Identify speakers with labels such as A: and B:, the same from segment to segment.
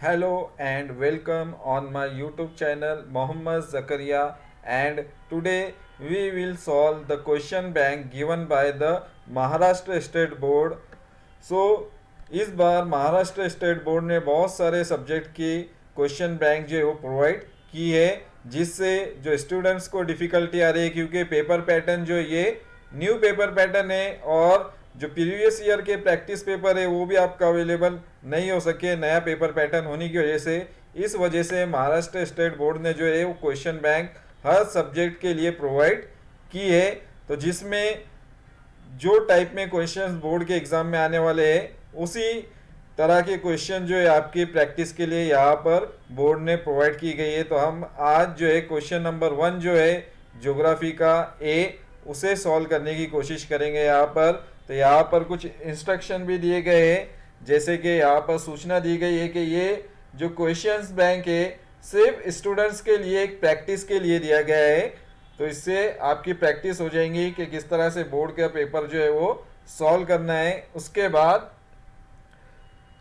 A: Hello and welcome on my YouTube channel Mohammad Zakaria, and today we will solve the question bank given by the Maharashtra State Board. सो इस बार Maharashtra state board ने बहुत सारे subject की question bank जो है वो provide की है, जिससे जो स्टूडेंट्स को डिफ़िकल्टी आ रही है क्योंकि पेपर पैटर्न जो ये न्यू पेपर पैटर्न है और जो प्रीवियस ईयर के प्रैक्टिस पेपर है वो भी आपका अवेलेबल नहीं हो सके नया पेपर पैटर्न होने की वजह से। इस वजह से महाराष्ट्र स्टेट बोर्ड ने जो है वो क्वेश्चन बैंक हर सब्जेक्ट के लिए प्रोवाइड की है, तो जिसमें जो टाइप में क्वेश्चंस बोर्ड के एग्जाम में आने वाले हैं उसी तरह के क्वेश्चन जो है आपकी प्रैक्टिस के लिए यहाँ पर बोर्ड ने प्रोवाइड की गई है। तो हम आज जो है क्वेश्चन नंबर 1 जो है ज्योग्राफी का ए उसे सॉल्व करने की कोशिश करेंगे यहाँ पर। तो यहाँ पर कुछ इंस्ट्रक्शन भी दिए गए हैं, जैसे कि यहाँ पर सूचना दी गई है कि ये जो क्वेश्चंस बैंक है सिर्फ स्टूडेंट्स के लिए एक प्रैक्टिस के लिए दिया गया है। तो इससे आपकी प्रैक्टिस हो जाएंगी कि किस तरह से बोर्ड का पेपर जो है वो सॉल्व करना है। उसके बाद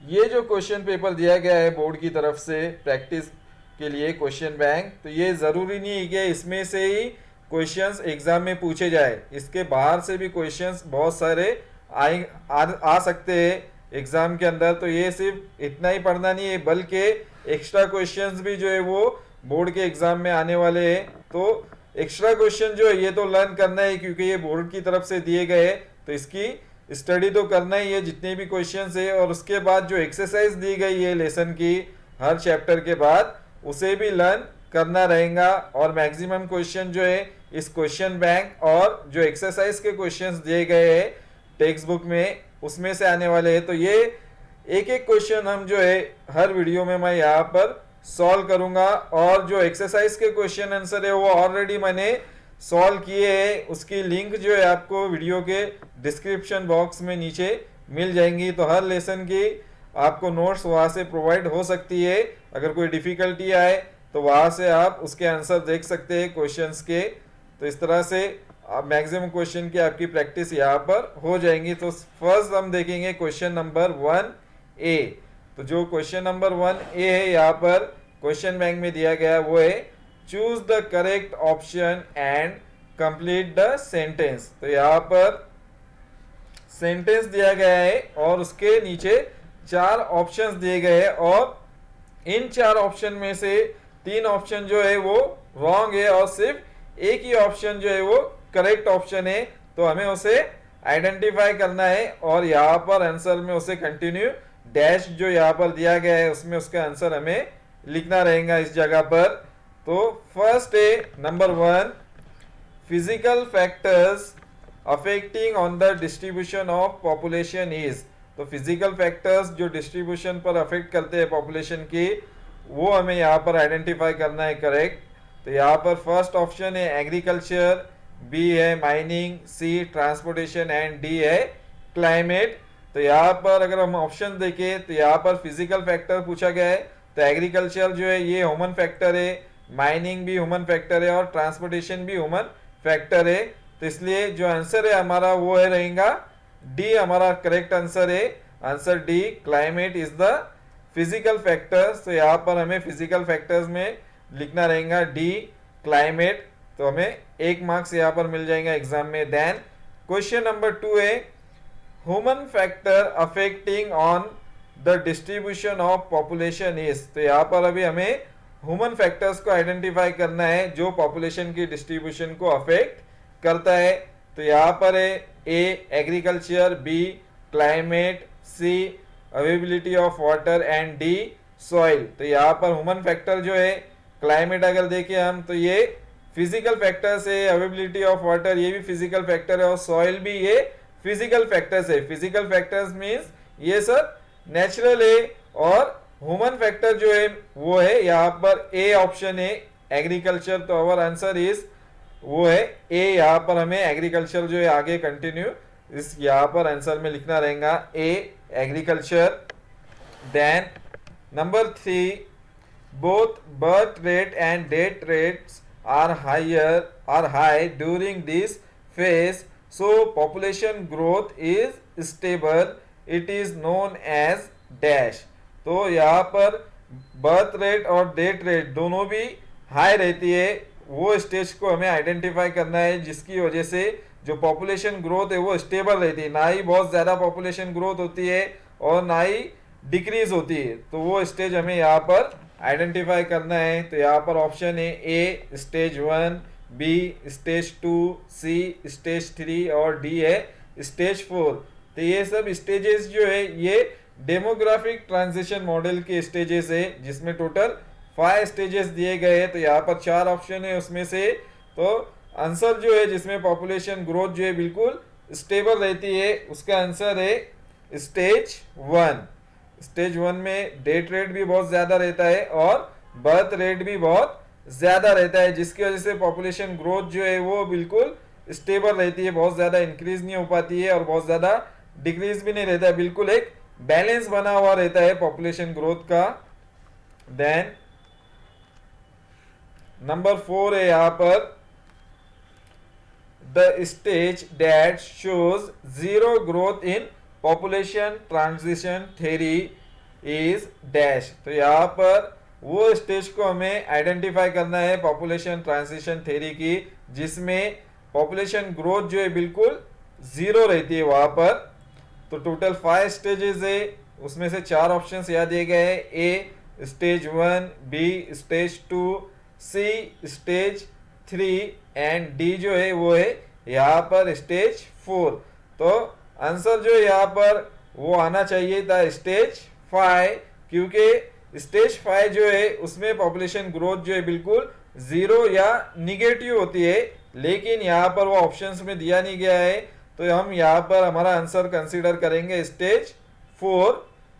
A: ये जो क्वेश्चन पेपर दिया गया है बोर्ड की तरफ से प्रैक्टिस के लिए क्वेश्चन बैंक, तो ये ज़रूरी नहीं है कि इसमें से ही क्वेश्चंस एग्जाम में पूछे जाए, इसके बाहर से भी क्वेश्चंस बहुत सारे आ सकते हैं एग्जाम के अंदर। तो ये सिर्फ इतना ही पढ़ना नहीं है बल्कि एक्स्ट्रा क्वेश्चंस भी जो है वो बोर्ड के एग्जाम में आने वाले हैं। तो एक्स्ट्रा क्वेश्चन जो है ये तो लर्न करना है क्योंकि ये बोर्ड की तरफ से दिए गए, तो इसकी स्टडी तो करना ही है जितने भी क्वेश्चंस है। और उसके बाद जो एक्सरसाइज दी गई है लेसन की हर चैप्टर के बाद उसे भी लर्न करना रहेगा। और मैक्सिमम क्वेश्चन जो है इस क्वेश्चन बैंक और जो एक्सरसाइज के क्वेश्चंस दिए गए हैं टेक्स्ट बुक में उसमें से आने वाले हैं। तो ये एक एक क्वेश्चन हम जो है हर वीडियो में मैं यहाँ पर सॉल्व करूंगा, और जो एक्सरसाइज के क्वेश्चन आंसर है वो ऑलरेडी मैंने सॉल्व किए हैं, उसकी लिंक जो है आपको वीडियो के डिस्क्रिप्शन बॉक्स में नीचे मिल जाएंगी। तो हर लेसन की आपको नोट्स वहाँ से प्रोवाइड हो सकती है। अगर कोई डिफ़िकल्टी आए तो वहाँ से आप उसके आंसर देख सकते हैं क्वेश्चंस के। तो इस तरह से मैक्सिमम क्वेश्चन की आपकी प्रैक्टिस यहाँ पर हो जाएंगी। तो फर्स्ट हम देखेंगे क्वेश्चन नंबर 1A। तो जो क्वेश्चन नंबर 1A है यहाँ पर क्वेश्चन बैंक में दिया गया वो है choose the correct option and complete the sentence. तो यहाँ पर सेंटेंस दिया गया है और उसके नीचे 4 ऑप्शंस दिए गए हैं, और इन 4 ऑप्शन में से 3 ऑप्शन जो है वो रॉन्ग है और सिर्फ एक ही ऑप्शन जो है वो करेक्ट ऑप्शन है। तो हमें उसे आइडेंटिफाई करना है और यहाँ पर आंसर में उसे कंटिन्यू डैश जो यहाँ पर दिया गया है उसमें उसका आंसर हमें लिखना रहेगा इस जगह पर। तो फर्स्ट है number 1, physical factors affecting on the distribution of population is. तो फिजिकल फैक्टर्स जो डिस्ट्रीब्यूशन पर अफेक्ट करते हैं पॉपुलेशन की वो हमें यहाँ पर आइडेंटिफाई करना है करेक्ट। तो यहाँ पर फर्स्ट ऑप्शन है एग्रीकल्चर, बी है mining, C transportation and D है क्लाइमेट। तो यहाँ पर अगर हम ऑप्शन देखें तो यहाँ पर फिजिकल फैक्टर पूछा गया है, तो एग्रीकल्चर जो है ये ह्यूमन फैक्टर है, माइनिंग भी ह्यूमन फैक्टर है और ट्रांसपोर्टेशन भी ह्यूमन फैक्टर है। तो इसलिए जो आंसर है हमारा वो है रहेगा डी, हमारा करेक्ट आंसर है। Answer D climate is the physical factors. तो यहाँ पर हमें फिजिकल फैक्टर्स में लिखना रहेगा डी क्लाइमेट। तो हमें 1 मार्क्स यहाँ पर मिल जाएगा एग्जाम में। देन क्वेश्चन नंबर 2 है human factor affecting on the distribution of population is. तो यहाँ पर अभी हमें ह्यूमन फैक्टर्स को आइडेंटिफाई करना है जो पॉपुलेशन की डिस्ट्रीब्यूशन को अफेक्ट करता है। तो यहाँ पर है A agriculture, B climate, C availability of water and D soil. तो यहाँ पर ह्यूमन फैक्टर जो है क्लाइमेट अगर देखें हम तो ये फिजिकल फैक्टर्स है, अवेलेबिलिटी ऑफ वाटर ये भी फिजिकल फैक्टर है और सॉइल भी ये फिजिकल फैक्टर्स है। फिजिकल फैक्टर्स मीन्स ये सब नेचुरल है, और ह्यूमन फैक्टर जो है वो है यहाँ पर ए ऑप्शन है एग्रीकल्चर। तो आवर आंसर इज वो है ए। यहाँ पर हमें एग्रीकल्चर जो है आगे कंटिन्यू इस यहाँ पर आंसर में लिखना रहेगा A agriculture. Then number 3, both birth rate and death rates are high during this phase, so population growth is stable, it is known as dash। तो यहाँ पर बर्थ रेट और डेथ रेट दोनों भी हाई रहती है, वो स्टेज को हमें आइडेंटिफाई करना है जिसकी वजह से जो पॉपुलेशन ग्रोथ है वो स्टेबल रहती है, ना ही बहुत ज़्यादा पॉपुलेशन ग्रोथ होती है और ना ही डिक्रीज होती है। तो वो स्टेज हमें यहाँ पर आइडेंटिफाई करना है। तो यहाँ पर ऑप्शन है A stage 1, B stage 2, C stage 3 और डी है स्टेज 4। तो ये सब स्टेजेस जो है ये डेमोग्राफिक ट्रांजिशन मॉडल के स्टेजेस है जिसमें टोटल 5 स्टेजेस दिए गए हैं। तो यहाँ पर 4 ऑप्शन है उसमें से, तो आंसर जो है जिसमें पॉपुलेशन ग्रोथ जो है बिल्कुल स्टेबल रहती है उसका आंसर है स्टेज 1। स्टेज 1 में डेथ रेट भी बहुत ज़्यादा रहता है और बर्थ रेट भी बहुत ज़्यादा रहता है जिसकी वजह से पॉपुलेशन ग्रोथ जो है वो बिल्कुल स्टेबल रहती है, बहुत ज़्यादा इंक्रीज नहीं हो पाती है और बहुत ज़्यादा डिक्रीज भी नहीं रहता है, बिल्कुल एक बैलेंस बना हुआ रहता है पॉपुलेशन ग्रोथ का। देन नंबर 4 है यहाँ पर the stage that shows zero growth in population transition theory is dash. तो यहाँ पर वो स्टेज को हमें आइडेंटिफाई करना है पॉपुलेशन ट्रांजिशन थ्योरी की जिसमें पॉपुलेशन ग्रोथ जो है बिल्कुल जीरो रहती है वहां पर। तो टोटल 5 स्टेजेस है उसमें से 4 ऑप्शंस यहाँ दिए गए हैं, A stage 1, B stage 2, C stage 3 and D जो है वो है यहाँ पर स्टेज 4। तो आंसर जो है यहाँ पर वो आना चाहिए था स्टेज 5, क्योंकि स्टेज 5 जो है उसमें पॉपुलेशन ग्रोथ जो है बिल्कुल जीरो या निगेटिव होती है, लेकिन यहाँ पर वो ऑप्शंस में दिया नहीं गया है। तो हम यहाँ पर हमारा आंसर कंसीडर करेंगे स्टेज 4।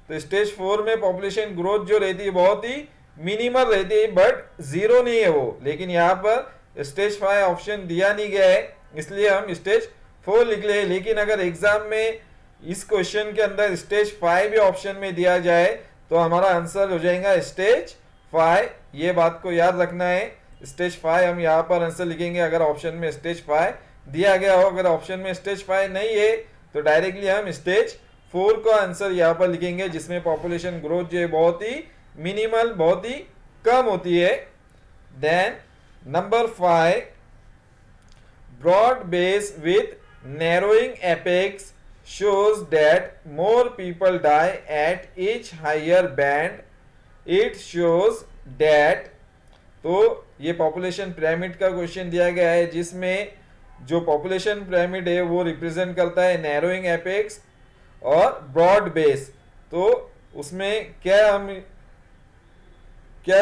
A: तो स्टेज 4 में पॉपुलेशन ग्रोथ जो रहती है बहुत ही मिनिमल रहती है बट जीरो नहीं है वो, लेकिन यहाँ पर स्टेज 5 ऑप्शन दिया नहीं गया है इसलिए हम स्टेज 4 लिख ले। लेकिन अगर एग्जाम में इस क्वेश्चन के अंदर स्टेज 5 भी ऑप्शन में दिया जाए तो हमारा आंसर हो जाएगा स्टेज 5। ये बात को याद रखना है, स्टेज 5 हम यहाँ पर आंसर लिखेंगे अगर ऑप्शन में स्टेज 5 दिया गया हो। अगर ऑप्शन में स्टेज 5 नहीं है तो डायरेक्टली हम स्टेज 4 का आंसर यहाँ पर लिखेंगे जिसमें पॉपुलेशन ग्रोथ जो है बहुत ही मिनिमल, बहुत ही कम होती है। Then number 5 broad base with narrowing apex shows that more people die at each higher band. It shows that, तो ये पॉपुलेशन पिरामिड का क्वेश्चन दिया गया है जिसमें जो पॉपुलेशन पिरामिड है वो रिप्रेजेंट करता है नैरोइंग एपेक्स और ब्रॉड बेस। तो उसमें क्या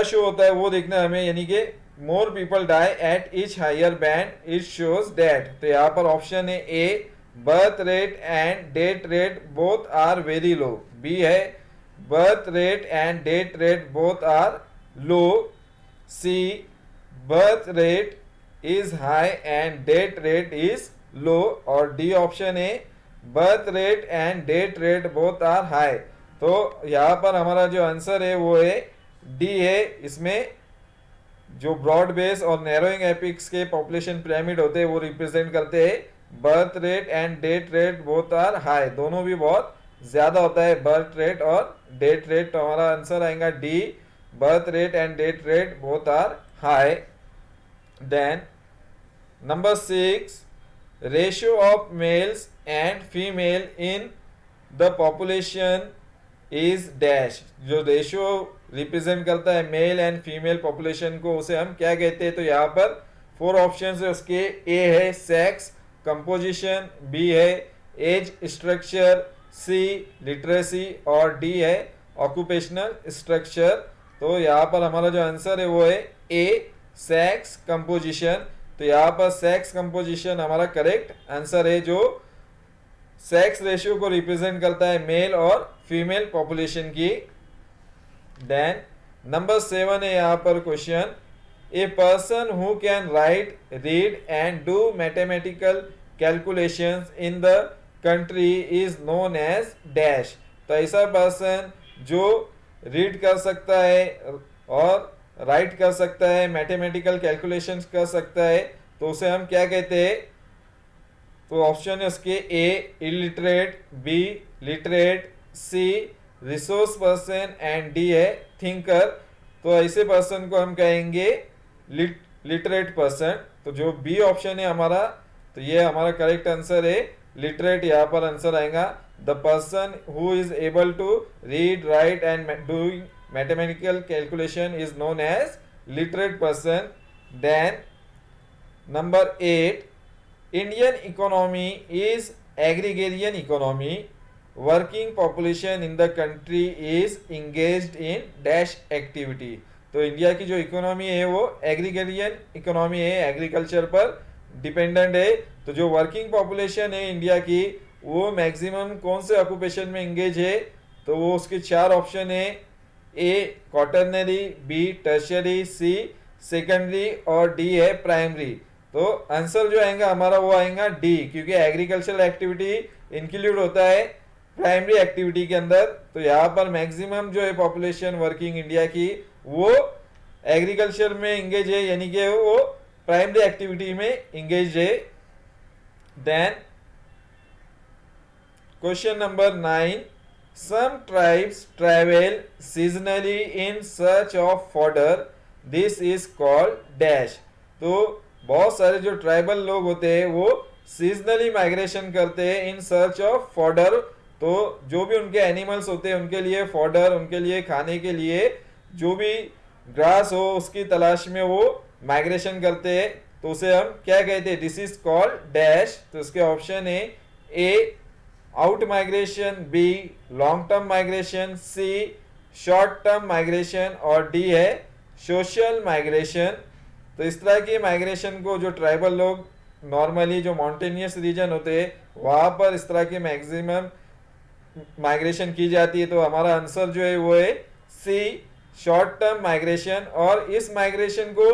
A: शो होता है वो देखना हमें, यानी कि more people die at each higher band it shows that. तो यहाँ पर ऑप्शन है A birth rate and death rate both are very low, B है birth rate and death rate both are low, C birth rate is high and death rate is low, और D option है birth rate and death rate both are high. तो यहाँ पर हमारा जो answer है वो है डी है। इसमें जो ब्रॉड बेस और नैरोइंग एपिक्स के पॉपुलेशन पिरामिड होते हैं वो रिप्रेजेंट करते हैं birth rate and death rate both are high, दोनों भी बहुत ज्यादा होता है बर्थ रेट और डेथ रेट। तो हमारा आंसर आएगा D birth rate and death rate both are high. Then number 6 ratio of males and female in the population is dash. जो रेशियो रिप्रेजेंट करता है मेल एंड फीमेल पॉपुलेशन को उसे हम क्या कहते हैं। तो यहाँ पर 4 ऑप्शंस है उसके, ए है सेक्स कंपोजिशन, बी है एज स्ट्रक्चर, सी लिटरेसी और डी है ऑक्यूपेशनल स्ट्रक्चर। तो यहाँ पर हमारा जो आंसर है वो है ए सेक्स कंपोजिशन। तो यहाँ पर सेक्स कंपोजिशन हमारा करेक्ट आंसर है जो सेक्स रेशियो को रिप्रेजेंट करता है मेल और फीमेल पॉपुलेशन की। देन नंबर 7 है यहाँ पर question, a person who can write read and do mathematical calculations in the country is known as dash. तो ऐसा पर्सन जो रीड कर सकता है और राइट कर सकता है, मैथमेटिकल कैलकुलेशंस कर सकता है, तो उसे हम क्या कहते हैं। तो ऑप्शन है उसके A illiterate, B literate, C resource person and D है थिंकर। तो ऐसे पर्सन को हम कहेंगे लिटरेट पर्सन। तो जो बी ऑप्शन है हमारा, तो ये हमारा करेक्ट आंसर है लिटरेट, यहाँ पर आंसर आएगा। The person who is able to read write and doing mathematical calculation is known as literate person. Then number 8, Indian economy is agrarian economy, working population in the country is engaged in dash activity. तो India की जो economy है वो agrarian economy है, agriculture पर dependent है। तो जो वर्किंग पॉपुलेशन है इंडिया की वो मैक्सिमम कौन से ऑक्यूपेशन में इंगेज है, तो वो उसके 4 ऑप्शन है। ए क्वाटरनरी, बी टर्शियरी, सी सेकेंडरी और डी है प्राइमरी। तो आंसर जो आएगा हमारा वो आएगा डी, क्योंकि एग्रीकल्चरल एक्टिविटी इंक्लूड होता है प्राइमरी एक्टिविटी के अंदर। तो यहाँ पर मैक्सिमम जो है पॉपुलेशन वर्किंग इंडिया की वो एग्रीकल्चर में इंगेज है, यानी कि वो प्राइमरी एक्टिविटी में इंगेज है। Then question number 9, some tribes travel seasonally in search of fodder, this is called dash. तो बहुत सारे जो ट्राइबल लोग होते हैं वो सीजनली माइग्रेशन करते हैं इन सर्च ऑफ फॉडर। तो जो भी उनके एनिमल्स होते हैं उनके लिए फॉडर, उनके लिए खाने के लिए जो भी ग्रास हो उसकी तलाश में वो माइग्रेशन करते हैं। तो उसे हम क्या कहते हैं, दिस इज कॉल्ड डैश। तो इसके ऑप्शन है A out migration, B long term migration, C short term migration और डी है सोशल माइग्रेशन। तो इस तरह की माइग्रेशन को जो ट्राइबल लोग नॉर्मली जो माउंटेनियस रीजन होते हैं वहां पर इस तरह की मैक्सिमम माइग्रेशन की जाती है। तो हमारा आंसर जो है वो है सी शॉर्ट टर्म माइग्रेशन। और इस माइग्रेशन को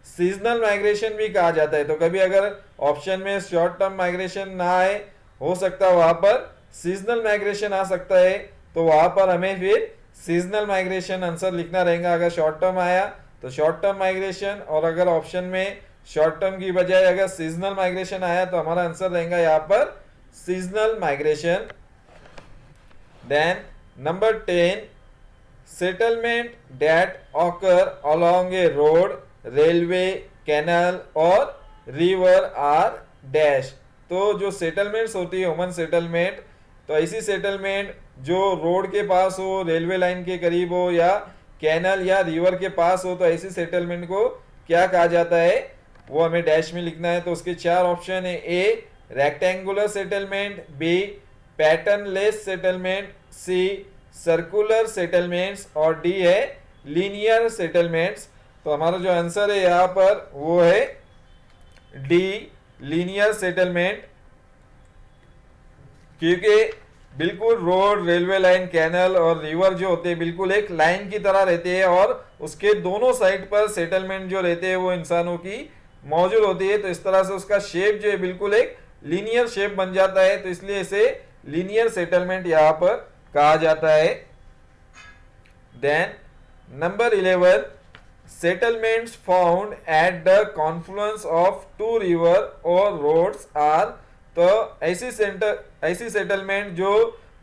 A: सीजनल माइग्रेशन भी कहा जाता है। तो कभी अगर ऑप्शन में शॉर्ट टर्म माइग्रेशन ना आए, हो सकता है वहां पर सीजनल माइग्रेशन आ सकता है, तो वहां पर हमें फिर सीजनल माइग्रेशन आंसर लिखना रहेगा। अगर शॉर्ट टर्म आया तो शॉर्ट टर्म माइग्रेशन, और अगर ऑप्शन में शॉर्ट टर्म की बजाय अगर सीजनल माइग्रेशन आया तो हमारा आंसर रहेगा यहाँ पर seasonal migration. Then number 10, settlement that occur along a road, railway, canal और रिवर आर डैश। तो जो सेटलमेंट्स होती है ह्यूमन सेटलमेंट, तो ऐसी सेटलमेंट जो रोड के पास हो, रेलवे लाइन के करीब हो या कैनल या रिवर के पास हो, तो ऐसी सेटलमेंट को क्या कहा जाता है वो हमें डैश में लिखना है। तो उसके 4 ऑप्शन है। A rectangular settlement, B patternless settlement, C circular settlements और डी है लीनियर सेटलमेंट्स। तो हमारा जो आंसर है यहाँ पर वो है डी लीनियर सेटलमेंट, क्योंकि बिल्कुल रोड, रेलवे लाइन, कैनल और रिवर जो होते हैं बिल्कुल एक लाइन की तरह रहते हैं और उसके दोनों साइड पर सेटलमेंट जो रहते हैं वो इंसानों की मौजूद होती है। तो इस तरह से उसका शेप जो है बिल्कुल एक लीनियर शेप बन जाता है, तो इसलिए इसे लीनियर सेटलमेंट यहाँ पर कहा जाता है। Then number 11, settlements found at the confluence of two river और रोड्स आर। तो ऐसी सेटलमेंट जो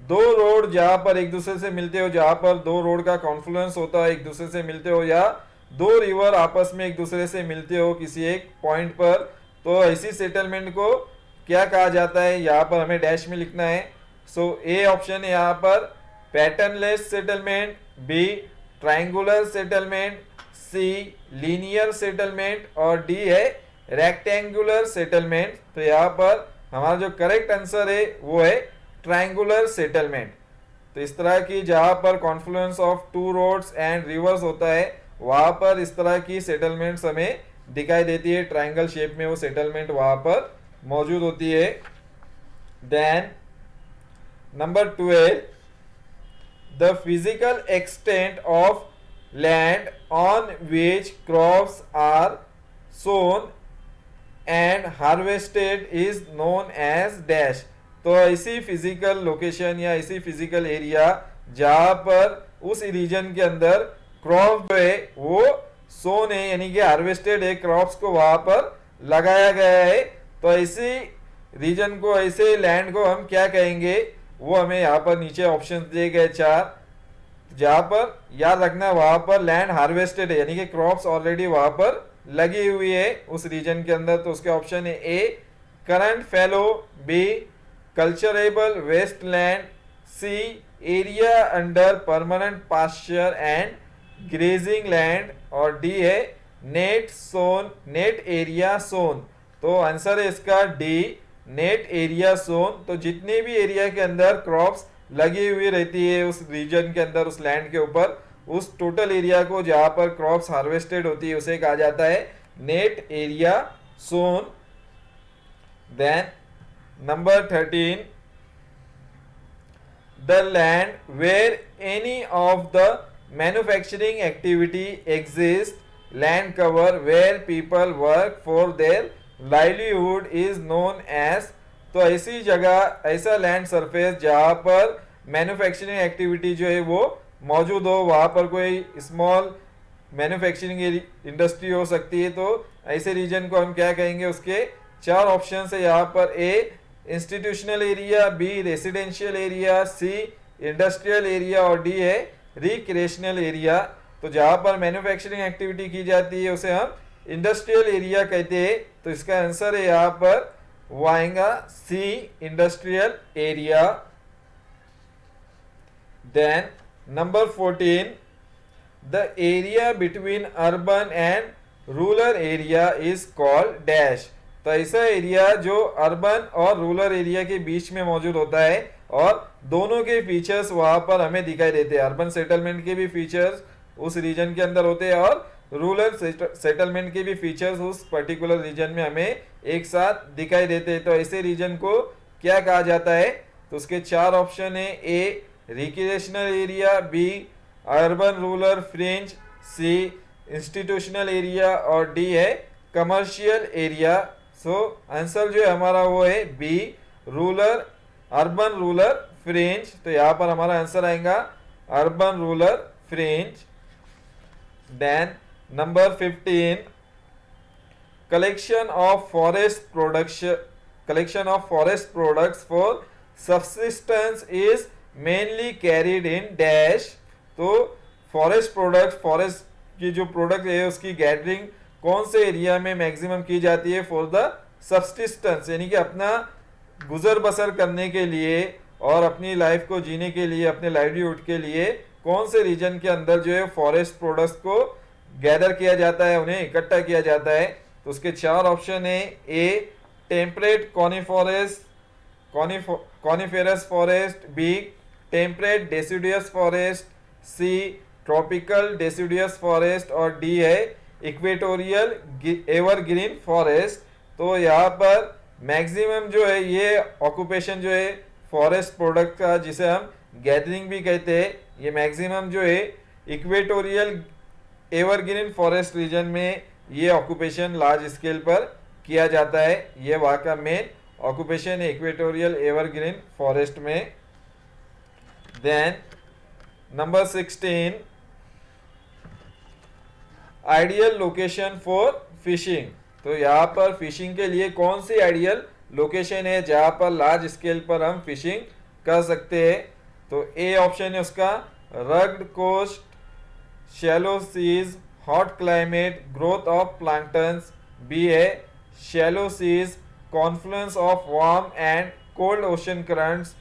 A: दो रोड जहां पर एक दूसरे से मिलते हो, जहां पर दो रोड का कॉन्फ्लुएंस होता है, एक दूसरे से मिलते हो, या दो रिवर आपस में एक दूसरे से मिलते हो किसी एक पॉइंट पर, तो ऐसी सेटलमेंट को क्या कहा जाता है यहाँ पर हमें डैश में लिखना है। सो ए ऑप्शन है यहाँ पर पैटर्नलेस सेटलमेंट, बी ट्रायंगुलर सेटलमेंट, सी लीनियर सेटलमेंट और डी है रेक्टेंगुलर सेटलमेंट। तो यहाँ पर हमारा जो करेक्ट आंसर है वो है ट्रायंगुलर सेटलमेंट। तो इस तरह की जहां पर confluence of two roads and rivers होता है वहां पर इस तरह की सेटलमेंट्स हमें दिखाई देती है, ट्रायंगल शेप में वो सेटलमेंट वहां पर मौजूद होती है। Then number 12, the physical extent of land on which crops are sown and harvested is known as dash. तो ऐसी फिजिकल लोकेशन या ऐसी फिजिकल एरिया जहां पर उस रीजन के अंदर क्रॉप जो है वो सोन है, यानी कि हार्वेस्टेड है, क्रॉप्स को वहां पर लगाया गया है, तो ऐसी रीजन को, ऐसे लैंड को हम क्या कहेंगे वो हमें यहाँ पर नीचे ऑप्शन दिए गए 4। जहां पर याद रखना है वहां पर लैंड हार्वेस्टेड है, यानी कि क्रॉप्स ऑलरेडी वहां पर लगी हुई है उस रीजन के अंदर। तो उसके ऑप्शन है A current fallow, B culturable waste land, C area under permanent pasture and grazing land, और डी है नेट एरिया सोन। तो आंसर है इसका डी नेट एरिया सोन। तो जितनी भी एरिया के अंदर क्रॉप्स लगी हुई रहती है उस रीजन के अंदर, उस लैंड के ऊपर, उस टोटल एरिया को जहां पर क्रॉप्स हार्वेस्टेड होती है उसे कहा जाता है net area sown. Then number 13, the land where any of the manufacturing activity exists, land cover where people work for their livelihood is known as। तो ऐसी जगह, ऐसा लैंड सरफेस जहां पर मैन्युफैक्चरिंग एक्टिविटी जो है वो मौजूद हो, वहां पर कोई स्मॉल मैन्युफैक्चरिंग इंडस्ट्री हो सकती है, तो ऐसे रीजन को हम क्या कहेंगे। उसके चार ऑप्शन है यहाँ पर, A institutional area, B residential area, C industrial area, और डी है रिक्रिएशनल एरिया। तो जहां पर मैन्युफैक्चरिंग एक्टिविटी की जाती है उसे हम इंडस्ट्रियल एरिया कहते हैं। तो इसका आंसर है यहाँ पर वो आएगा C industrial area. Then number 14, the area between urban and rural area is called dash. तो ऐसा एरिया जो अर्बन और रूरल एरिया के बीच में मौजूद होता है और दोनों के फीचर्स वहां पर हमें दिखाई देते हैं। अर्बन सेटलमेंट के भी फीचर्स उस रीजन के अंदर होते हैं और रूरल सेटलमेंट के भी फीचर्स उस पर्टिकुलर रीजन में हमें एक साथ दिखाई देते हैं। तो ऐसे रीजन को क्या कहा जाता है। तो उसके चार ऑप्शन है, A recreational area, B urban rural fringe, C institutional area, और डी है कमर्शियल एरिया। सो आंसर जो है हमारा वो है B rural urban rural fringe. तो यहाँ पर हमारा आंसर आएगा urban rural fringe. Then number 15, collection of forest products for subsistence is mainly carried in dash. तो फॉरेस्ट की जो प्रोडक्ट है उसकी गैदरिंग कौन से एरिया में मैक्सिमम की जाती है फॉर द सब्सिस्टेंस, यानी कि अपना गुजर बसर करने के लिए और अपनी लाइफ को जीने के लिए, अपने लाइवलीहुड के लिए कौन से रीजन के अंदर जो है फॉरेस्ट प्रोडक्ट्स को गैदर किया जाता है, उन्हें इकट्ठा किया जाता है। तो उसके चार ऑप्शन है, A temperate coniferous forest, B temperate deciduous forest, C tropical deciduous forest, और डी है इक्वेटोरियल एवरग्रीन फॉरेस्ट। तो यहाँ पर मैक्सिमम जो है ये ऑक्यूपेशन जो है फॉरेस्ट प्रोडक्ट का, जिसे हम गैदरिंग भी कहते हैं, ये मैक्सिमम जो है इक्वेटोरियल एवरग्रीन फॉरेस्ट रीजन में ये ऑक्यूपेशन लार्ज स्केल पर किया जाता है। ये वहाँ का मेन ऑक्यूपेशन है इक्वेटोरियल एवरग्रीन फॉरेस्ट में। Then number 16, ideal location for fishing. तो यहाँ पर फिशिंग के लिए कौन सी आइडियल लोकेशन है जहाँ पर लार्ज स्केल पर हम फिशिंग कर सकते हैं। तो ए ऑप्शन है उसका rugged coast, shallow seas, hot climate, growth of planktons, B है shallow seas, confluence of warm and cold ocean currents,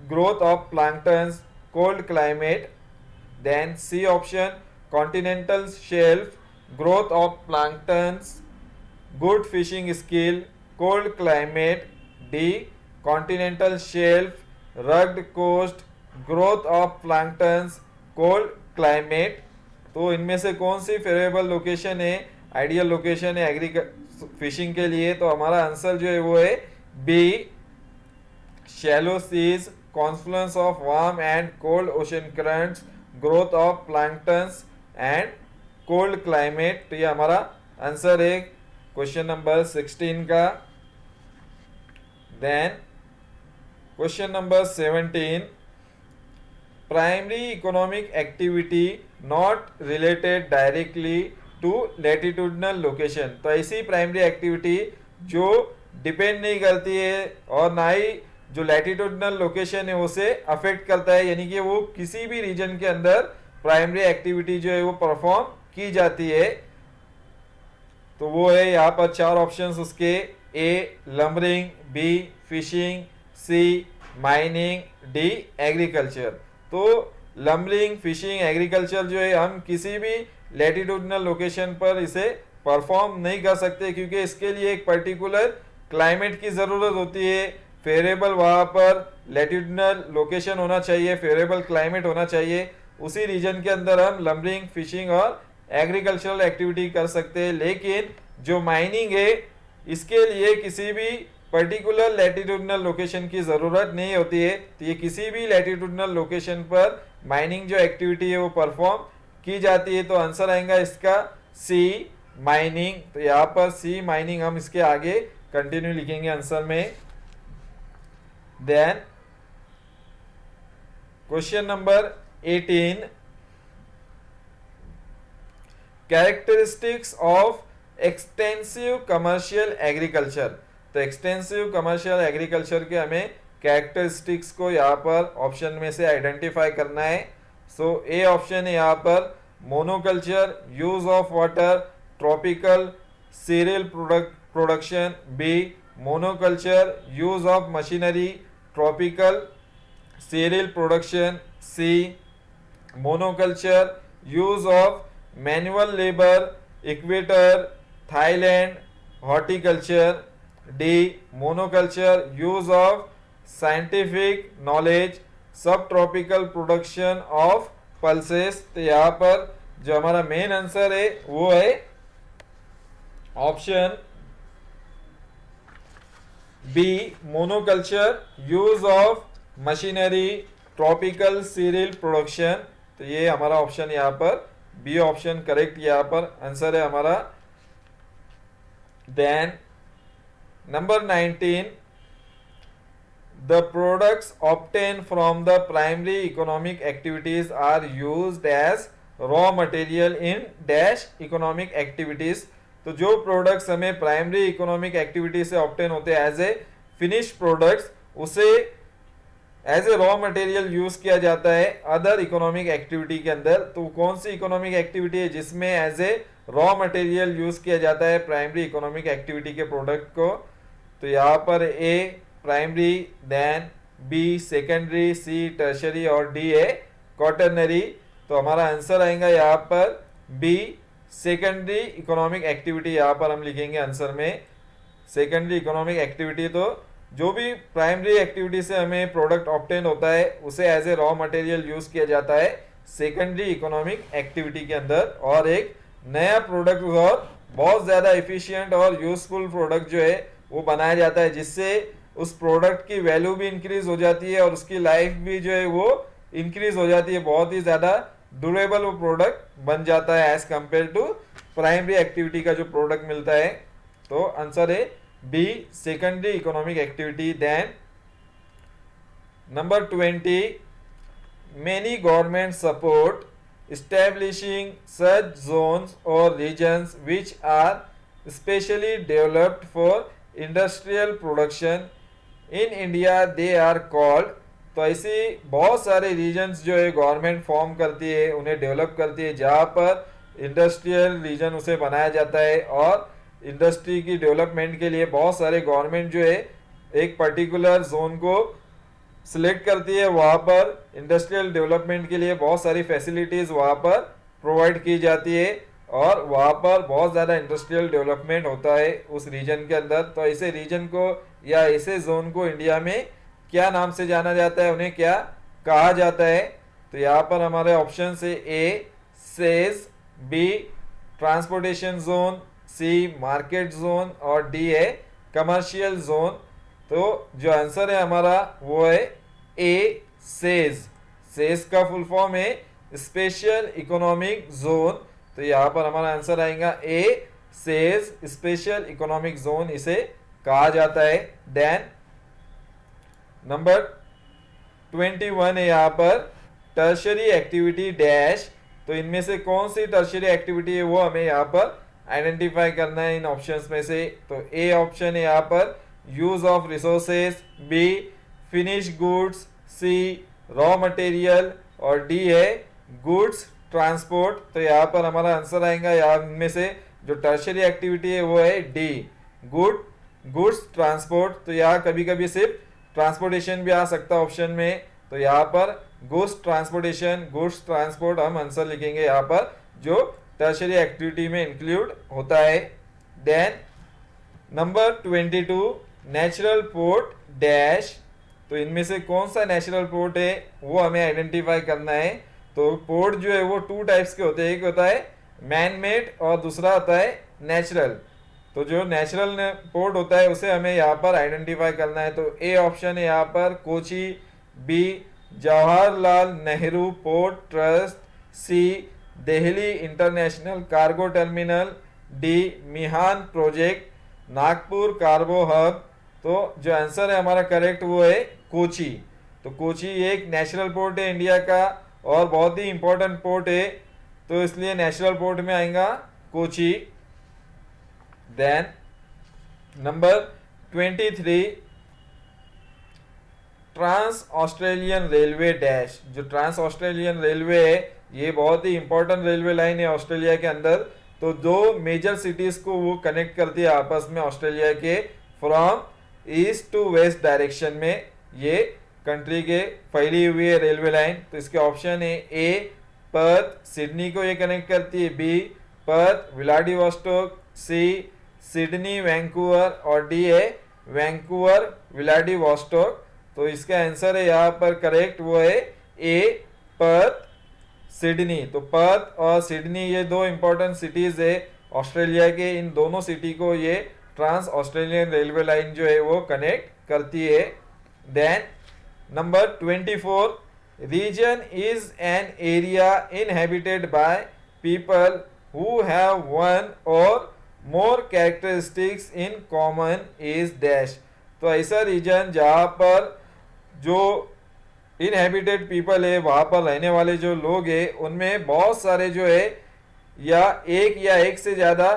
A: growth of planktons, cold climate. Then C option continental shelf, growth of planktons, good fishing skill, cold climate, D continental shelf, rugged coast, growth of planktons, cold climate। तो इनमें से कौन सी favourable location है, ideal location है fishing के लिए। तो हमारा आंसर जो है वो है B shallow seas, confluence of warm and cold ocean currents, growth of planktons and cold climate. तो ये हमारा आंसर है क्वेश्चन नंबर 16 का। Then question number 17, primary economic activity not related directly to latitudinal location. तो ऐसी primary activity जो depend नहीं करती है और ना ही जो लैटिट्यूडनल लोकेशन है उसे अफेक्ट करता है, यानी कि वो किसी भी रीजन के अंदर प्राइमरी एक्टिविटी जो है वो परफॉर्म की जाती है। तो वो है यहाँ पर चार ऑप्शंस उसके, A lumbering, B fishing, C mining, D agriculture. तो लंबरिंग, फिशिंग, एग्रीकल्चर जो है हम किसी भी लैटिट्यूडनल लोकेशन पर इसे परफॉर्म नहीं कर सकते, क्योंकि इसके लिए एक पर्टिकुलर क्लाइमेट की ज़रूरत होती है, फेवरेबल वहाँ पर लैटिट्यूडनल लोकेशन होना चाहिए, फेवरेबल क्लाइमेट होना चाहिए। उसी रीजन के अंदर हम लंबरिंग, फिशिंग और एग्रीकल्चरल एक्टिविटी कर सकते हैं। लेकिन जो माइनिंग है इसके लिए किसी भी पर्टिकुलर लैटिट्यूडनल लोकेशन की ज़रूरत नहीं होती है, तो ये किसी भी लैटिट्यूडनल लोकेशन पर माइनिंग जो एक्टिविटी है वो परफॉर्म की जाती है। तो आंसर आएगा इसका सी माइनिंग। तो यहाँ पर सी माइनिंग हम इसके आगे कंटिन्यू लिखेंगे आंसर में। Then question number 18, characteristics of extensive commercial agriculture. तो एक्सटेंसिव कमर्शियल एग्रीकल्चर के हमें कैरेक्टरिस्टिक्स को यहाँ पर ऑप्शन में से आइडेंटिफाई करना है। सो ए ऑप्शन है यहाँ पर monoculture, use of water, tropical cereal production, B monoculture, use of machinery, tropical cereal production, C monoculture, use of manual labour, equator, Thailand, horticulture, D monoculture, use of scientific knowledge, subtropical production of pulses. तो यहाँ पर जो हमारा main answer है वो है option B monoculture, use of machinery, tropical cereal production. तो ये हमारा ऑप्शन यहाँ पर बी ऑप्शन करेक्ट यहाँ पर आंसर है हमारा। Then number 19, the products obtained from the primary economic activities are used as raw material in dash economic activities। तो जो प्रोडक्ट्स हमें प्राइमरी इकोनॉमिक एक्टिविटी से ऑब्टेन होते हैं एज ए फिनिश प्रोडक्ट्स, उसे as a raw material use किया जाता है अदर इकोनॉमिक एक्टिविटी के अंदर। तो कौन सी इकोनॉमिक एक्टिविटी है जिसमें as a raw material use किया जाता है प्राइमरी इकोनॉमिक एक्टिविटी के प्रोडक्ट को? तो यहाँ पर A primary, then B secondary, C tertiary और डी है क्वार्टरनरी। तो हमारा आंसर आएगा यहाँ पर बी सेकेंडरी इकोनॉमिक एक्टिविटी। यहाँ पर हम लिखेंगे आंसर में सेकेंडरी इकोनॉमिक एक्टिविटी। तो जो भी प्राइमरी एक्टिविटी से हमें प्रोडक्ट ऑब्टेन होता है उसे as a raw material use किया जाता है सेकेंडरी इकोनॉमिक एक्टिविटी के अंदर, और एक नया प्रोडक्ट और बहुत ज़्यादा एफिशिएंट और यूजफुल प्रोडक्ट जो है वो बनाया जाता है, जिससे उस प्रोडक्ट की वैल्यू भी इंक्रीज हो जाती है और उसकी लाइफ भी जो है वो इंक्रीज हो जाती है, बहुत ही ज़्यादा ड्यूरेबल वो प्रोडक्ट बन जाता है as compare to primary activity का जो प्रोडक्ट मिलता है। तो आंसर है B secondary economic activity. Then number 20, many governments support establishing such zones or regions which are specially developed for industrial production in India, they are called। तो ऐसी बहुत सारे रीजन्स जो है गवर्नमेंट फॉर्म करती है, उन्हें डेवलप करती है, जहाँ पर इंडस्ट्रियल रीजन उसे बनाया जाता है, और इंडस्ट्री की डेवलपमेंट के लिए बहुत सारे गवर्नमेंट जो है एक पर्टिकुलर जोन को सिलेक्ट करती है, वहाँ पर इंडस्ट्रियल डेवलपमेंट के लिए बहुत सारी फैसिलिटीज़ वहाँ पर प्रोवाइड की जाती है, और वहाँ पर बहुत ज़्यादा इंडस्ट्रियल डेवलपमेंट होता है उस रीजन के अंदर। तो ऐसे रीजन को या ऐसे जोन को इंडिया में क्या नाम से जाना जाता है, उन्हें क्या कहा जाता है? तो यहाँ पर हमारे ऑप्शन है ए सेज, बी ट्रांसपोर्टेशन जोन, सी मार्केट जोन और डी है कमर्शियल जोन। तो जो आंसर है हमारा वो है ए सेज। सेज का फुल फॉर्म है स्पेशल इकोनॉमिक जोन। तो यहाँ पर हमारा आंसर आएगा ए सेज स्पेशल इकोनॉमिक जोन इसे कहा जाता है। देन नंबर 21 है यहाँ पर टर्शरी एक्टिविटी डैश। तो इनमें से कौन सी टर्शरी एक्टिविटी है वो हमें यहाँ पर आइडेंटिफाई करना है इन ऑप्शंस में से। तो ए ऑप्शन है यहाँ पर use of resources, B finish goods, C raw material और डी है गुड्स ट्रांसपोर्ट। तो यहाँ पर हमारा आंसर आएगा यहाँ में से जो टर्शियरी एक्टिविटी है वो है डी गुड्स ट्रांसपोर्ट। तो यहाँ कभी कभी सिर्फ ट्रांसपोर्टेशन भी आ सकता है ऑप्शन में, तो यहाँ पर गुड्स ट्रांसपोर्टेशन गुड्स ट्रांसपोर्ट हम आंसर लिखेंगे यहाँ पर जो टर्शियरी एक्टिविटी में इंक्लूड होता है। Then number 22 natural port dash. तो इनमें से कौन सा नेचुरल पोर्ट है वो हमें आइडेंटिफाई करना है। तो पोर्ट जो है वो टू टाइप्स के होते हैं, एक होता है मैन मेड और दूसरा होता है नेचुरल। तो जो नेचुरल पोर्ट होता है उसे हमें यहाँ पर आइडेंटिफाई करना है। तो ए ऑप्शन है यहाँ पर Kochi, B Jawaharlal Nehru port trust, C Delhi international cargo terminal, D Mihan project, Nagpur cargo hub. तो जो आंसर है हमारा करेक्ट वो है कोची। तो कोची एक नेशनल पोर्ट है इंडिया का और बहुत ही इंपॉर्टेंट पोर्ट है, तो इसलिए नेशनल पोर्ट में आएगा Kochi. Then number 23 trans Australian railway dash. जो ट्रांस ऑस्ट्रेलियन रेलवे है ये बहुत ही इंपॉर्टेंट रेलवे लाइन है ऑस्ट्रेलिया के अंदर। तो दो मेजर सिटीज को वो कनेक्ट करती है आपस में ऑस्ट्रेलिया के, from east to west direction में ये कंट्री के फैली हुई है रेलवे लाइन। तो इसके ऑप्शन है ए पर्थ सिडनी को ये कनेक्ट करती है, बी पर्थ व्लादिवोस्टोक, सी सिडनी वैंकूवर और डी है वैंकूवर व्लादिवोस्टोक। तो इसका आंसर है यहाँ पर करेक्ट वो है ए पर्थ सिडनी। तो पर्थ और सिडनी ये दो इंपॉर्टेंट सिटीज है ऑस्ट्रेलिया के, इन दोनों सिटी को ये ट्रांस ऑस्ट्रेलियन रेलवे लाइन जो है वो कनेक्ट करती है। Then number 24 region is an area inhabited by people who have one or more characteristics in common is dash. तो ऐसा रीजन जहाँ पर जो इनहेबिटेड पीपल है वहाँ पर रहने वाले जो लोग हैं उनमें बहुत सारे जो है या एक से ज़्यादा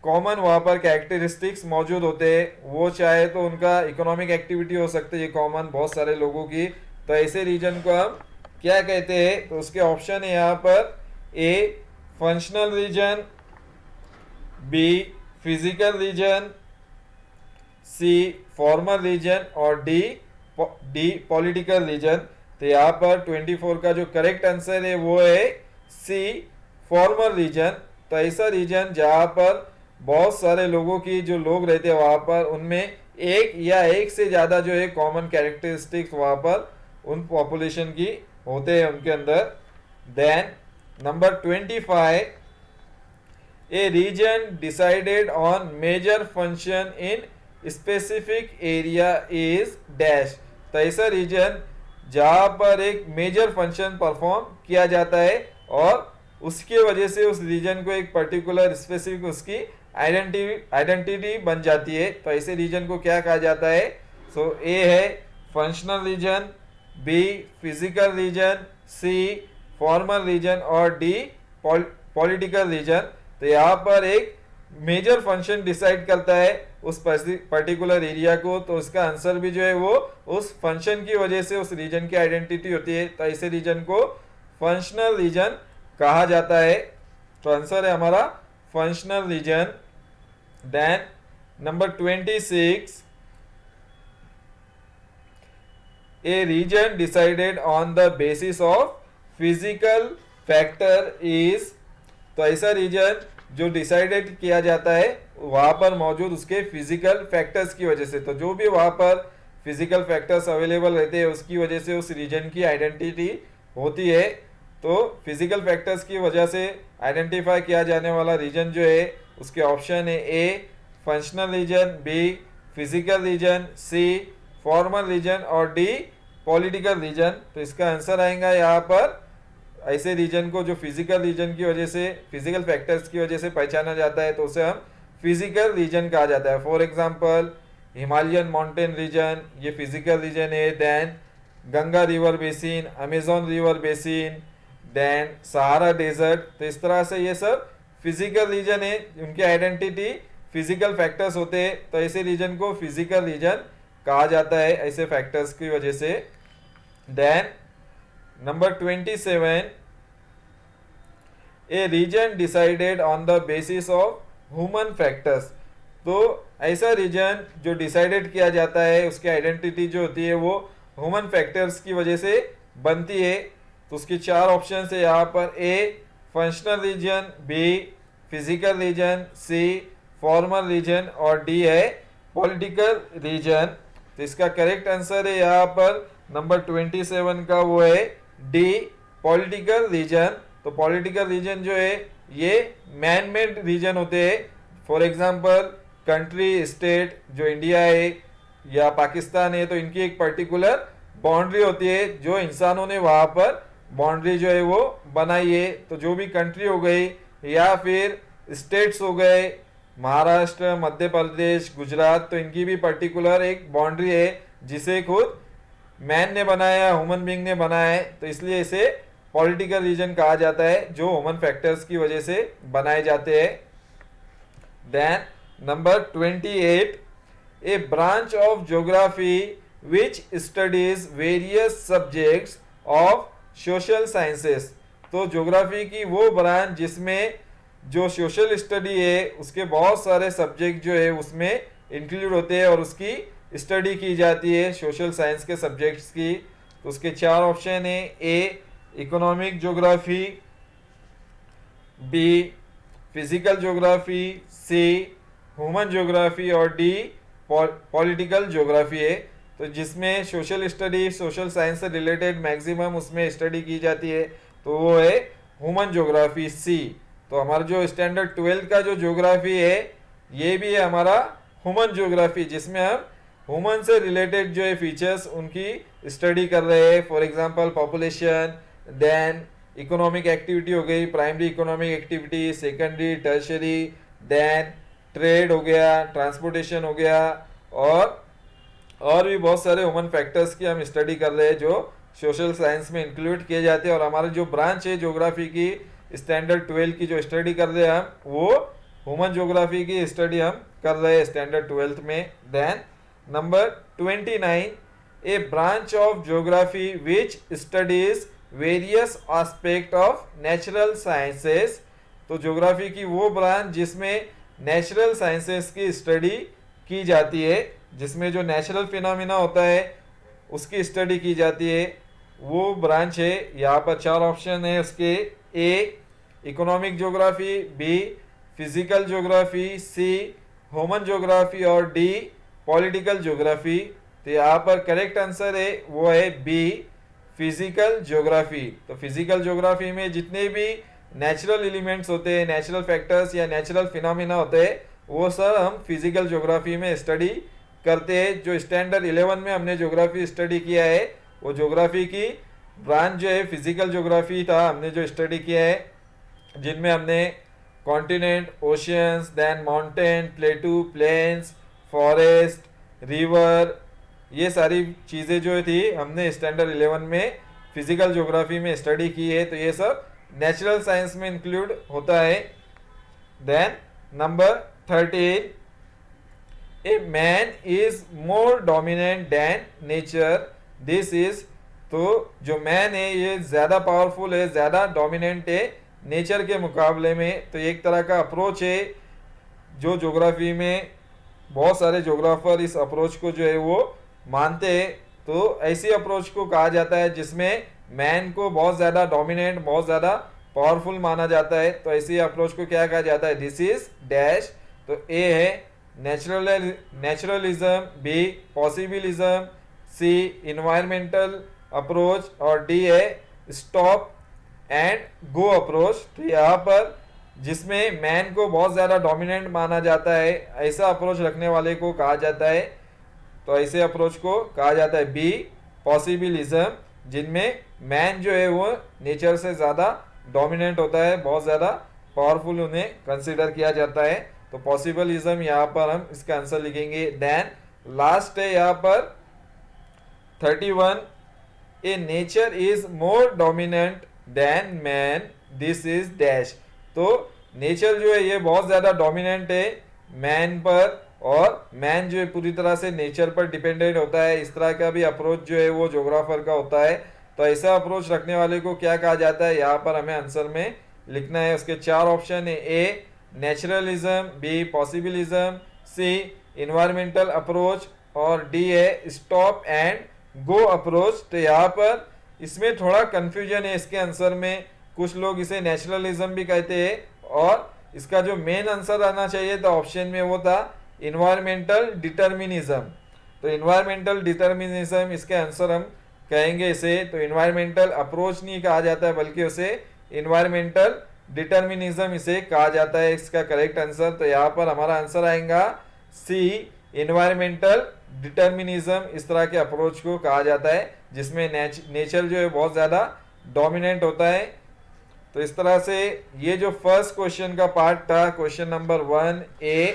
A: कॉमन वहाँ पर कैरेक्टरिस्टिक्स मौजूद होते हैं। वो चाहे तो उनका इकोनॉमिक एक्टिविटी हो सकती है कॉमन बहुत सारे लोगों की। तो ऐसे रीजन को हम क्या कहते हैं? तो उसके ऑप्शन है यहाँ पर A functional region, B physical region, C formal region और डी पॉलिटिकल रीजन। तो यहाँ पर 24 का जो करेक्ट आंसर है वो है सी फॉर्मल रीजन। तो ऐसा रीजन जहाँ पर बहुत सारे लोगों की जो लोग रहते हैं वहाँ पर उनमें एक से ज़्यादा जो है कॉमन कैरेक्टरिस्टिक्स वहाँ पर उन पॉपुलेशन की होते हैं उनके अंदर। Then number 25 A region decided on major function in specific area is dash. तो ऐसा रीजन जहाँ पर एक मेजर फंक्शन परफॉर्म किया जाता है और उसकी वजह से उस रीजन को एक पर्टिकुलर स्पेसिफिक उसकी आइडेंटिटी बन जाती है। तो ऐसे रीजन को क्या कहा जाता है? सो ए है functional region, B physical region, C formal region और डी पॉलिटिकल रीजन। तो यहाँ पर एक मेजर फंक्शन डिसाइड करता है उस पर्टिकुलर एरिया को, तो इसका आंसर भी जो है वो उस फंक्शन की वजह से उस रीजन की आइडेंटिटी होती है। तो ऐसे रीजन को फंक्शनल रीजन कहा जाता है। तो आंसर है हमारा functional region. Then number 26 A region decided on the basis of physical factor is. तो ऐसा रीजन जो डिसाइडेड किया जाता है वहाँ पर मौजूद उसके फिजिकल फैक्टर्स की वजह से। तो जो भी वहाँ पर फिजिकल फैक्टर्स अवेलेबल रहते हैं उसकी वजह से उस रीजन की आइडेंटिटी होती है। तो फिजिकल फैक्टर्स की वजह से आइडेंटिफाई किया जाने वाला रीजन जो है उसके ऑप्शन है A functional region, B physical region, C formal region और डी पॉलिटिकल रीजन। तो इसका आंसर आएगा यहाँ पर ऐसे रीजन को जो फिजिकल रीजन की वजह से फिजिकल फैक्टर्स की वजह से पहचाना जाता है तो उसे हम फिजिकल रीजन कहा जाता है। For example Himalayan mountain region ये फिजिकल रीजन है। Then Ganga river basin, Amazon river basin, then Sahara desert. तो इस तरह से ये सब फिजिकल रीजन है, उनकी आइडेंटिटी फिजिकल फैक्टर्स होते हैं। तो ऐसे रीजन को फिजिकल रीजन कहा जाता है ऐसे फैक्टर्स की वजह से। Then number 27, A region decided on the basis of human factors. तो ऐसा रीजन जो डिसाइडेड किया जाता है उसकी आइडेंटिटी जो होती है वो ह्यूमन फैक्टर्स की वजह से बनती है। तो उसकी चार ऑप्शन है यहाँ पर। A functional region, B physical region, C formal region और डी है पॉलिटिकल रीजन। तो इसका करेक्ट आंसर है यहाँ पर नंबर 27 का, वो है डी पॉलिटिकल रीजन। तो पॉलिटिकल रीजन जो है ये मैन मेड रीजन होते हैं। फॉर एग्जांपल कंट्री, स्टेट जो इंडिया है या पाकिस्तान है, तो इनकी एक पर्टिकुलर बाउंड्री होती है जो इंसानों ने वहां पर बाउंड्री जो है वो बनाई है। तो जो भी कंट्री हो गई या फिर स्टेट्स हो गए, महाराष्ट्र, मध्य प्रदेश, गुजरात, तो इनकी भी पर्टिकुलर एक बाउंड्री है जिसे खुद मैन ने बनाया, ह्यूमन बीइंग ने बनाया है। तो इसलिए इसे पॉलिटिकल रीजन कहा जाता है जो ह्यूमन फैक्टर्स की वजह से बनाए जाते हैं। Then number 28, A branch of geography which studies various subjects of social sciences. तो ज्योग्राफी की वो ब्रांच जिसमें जो सोशल स्टडी है उसके बहुत सारे सब्जेक्ट जो है उसमें इंक्लूड होते हैं और उसकी स्टडी की जाती है सोशल साइंस के सब्जेक्ट्स की। तो उसके चार ऑप्शन है। A economic geography, B physical geography, C human geography और डी पॉलिटिकल ज्योग्राफी है। तो जिसमें सोशल स्टडी, सोशल साइंस से रिलेटेड मैक्सिमम उसमें स्टडी की जाती है तो वो है ह्यूमन ज्योग्राफी, सी। तो हमारा जो स्टैंडर्ड 12 का जो ज्योग्राफी है ये भी है हमारा ह्यूमन ज्योग्राफी, जिसमें हम ह्यूमन से रिलेटेड जो है फीचर्स उनकी स्टडी कर रहे हैं। For example population, then economic activity हो गई, primary economic activity, secondary, tertiary, then trade हो गया, ट्रांसपोर्टेशन हो गया और भी बहुत सारे ह्यूमन फैक्टर्स की हम स्टडी कर रहे हैं जो सोशल साइंस में इंक्लूड किए जाते हैं। और हमारा जो ब्रांच है ज्योग्राफी की स्टैंडर्ड 12 की जो स्टडी कर रहे हैं हम, वो ह्यूमन ज्योग्राफी की स्टडी हम कर रहे हैं स्टैंडर्ड 12 में। Then number 29, A branch of geography which studies various aspect of natural sciences. तो ज्योग्राफी की वो ब्रांच जिसमें नेचुरल साइंसेस की स्टडी की जाती है, जिसमें जो नेचुरल फिनोमिना होता है उसकी स्टडी की जाती है, वो ब्रांच है। यहाँ पर चार ऑप्शन है उसके। A economic geography, B physical geography, C human geography और डी पॉलिटिकल ज्योग्राफी। तो यहाँ पर करेक्ट आंसर है वो है बी फिजिकल ज्योग्राफी। तो फिजिकल ज्योग्राफी में जितने भी नेचुरल एलिमेंट्स होते हैं, नेचुरल फैक्टर्स या नेचुरल फिनोमिना होते हैं, वो सब हम फिजिकल ज्योग्राफी में स्टडी करते हैं। जो स्टैंडर्ड 11 में हमने ज्योग्राफी स्टडी किया है वो ज्योग्राफी की ब्रांच जो है फिजिकल ज्योग्राफी था, हमने जो स्टडी किया है, जिनमें हमने continent, oceans, then mountain, plateau, plains, forest, river, ये सारी चीज़ें जो थी हमने स्टैंडर्ड 11 में फिजिकल ज्योग्राफी में स्टडी की है। तो ये सब नेचुरल साइंस में इंक्लूड होता है। Then number 13, A man is more dominant than nature. This is, तो जो मैन है ये ज़्यादा पावरफुल है, ज़्यादा डोमिनेंट है नेचर के मुकाबले में। तो एक तरह का अप्रोच है जो ज्योग्राफी में बहुत सारे ज्योग्राफर इस अप्रोच को जो है वो मानते हैं। तो ऐसी अप्रोच को कहा जाता है जिसमें मैन को बहुत ज़्यादा डोमिनेंट, बहुत ज़्यादा पावरफुल माना जाता है। तो ऐसी अप्रोच को क्या कहा जाता है? This is dash. तो ए है नेचुरलिज्म, बी पॉसिबिलिज्म, सी इन्वायरमेंटल अप्रोच और डी है स्टॉप एंड गो अप्रोच। तो यहाँ पर जिसमें मैन को बहुत ज़्यादा डोमिनेंट माना जाता है, ऐसा अप्रोच रखने वाले को कहा जाता है। तो ऐसे अप्रोच को कहा जाता है बी पॉसिबिलिज्म, जिनमें मैन जो है वो नेचर से ज़्यादा डोमिनेंट होता है, बहुत ज़्यादा पावरफुल उन्हें कंसिडर किया जाता है। तो पॉसिबिलिज्म यहाँ पर हम इसका आंसर लिखेंगे। देन लास्ट है यहाँ पर 31, A nature is more dominant than man, this is dash. तो नेचर जो है ये बहुत ज़्यादा डोमिनेंट है मैन पर, और मैन जो है पूरी तरह से नेचर पर डिपेंडेंट होता है। इस तरह का भी अप्रोच जो है वो जोग्राफर का होता है। तो ऐसा अप्रोच रखने वाले को क्या कहा जाता है, यहाँ पर हमें आंसर में लिखना है। उसके 4 ऑप्शन है, ए नेचुरलिज्म, बी पॉसिबिलिज्म, सी इन्वायरमेंटल अप्रोच और डी है स्टॉप एंड गो अप्रोच। तो यहाँ पर इसमें थोड़ा कंफ्यूजन है इसके आंसर में। कुछ लोग इसे नेचुरलिज्म भी कहते हैं और इसका जो मेन आंसर आना चाहिए था ऑप्शन में वो था इन्वायरमेंटल डिटर्मिनिज्म। तो इन्वायरमेंटल डिटर्मिनिज्म इसके आंसर हम कहेंगे इसे। तो इन्वायरमेंटल अप्रोच नहीं कहा जाता है बल्कि उसे इन्वायरमेंटल डिटर्मिनिज्म इसे कहा जाता है, इसका करेक्ट आंसर। तो यहाँ पर हमारा आंसर आएगा सी इन्वायरमेंटल डिटर्मिनिज्म। इस तरह के अप्रोच को कहा जाता है जिसमें नेचर जो है बहुत ज़्यादा डोमिनेंट होता है। तो इस तरह से ये जो फर्स्ट क्वेश्चन का पार्ट था, question number 1A,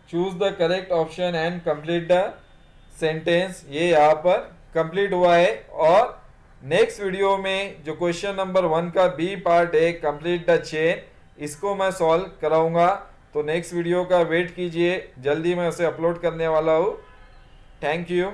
A: choose the correct option and complete the sentence, ये यहाँ पर कंप्लीट हुआ है। और नेक्स्ट वीडियो में जो क्वेश्चन नंबर 1 का बी पार्ट है, कंप्लीट द चेन, इसको मैं सॉल्व कराऊंगा। तो नेक्स्ट वीडियो का वेट कीजिए, जल्दी मैं उसे अपलोड करने वाला हूँ। Thank you.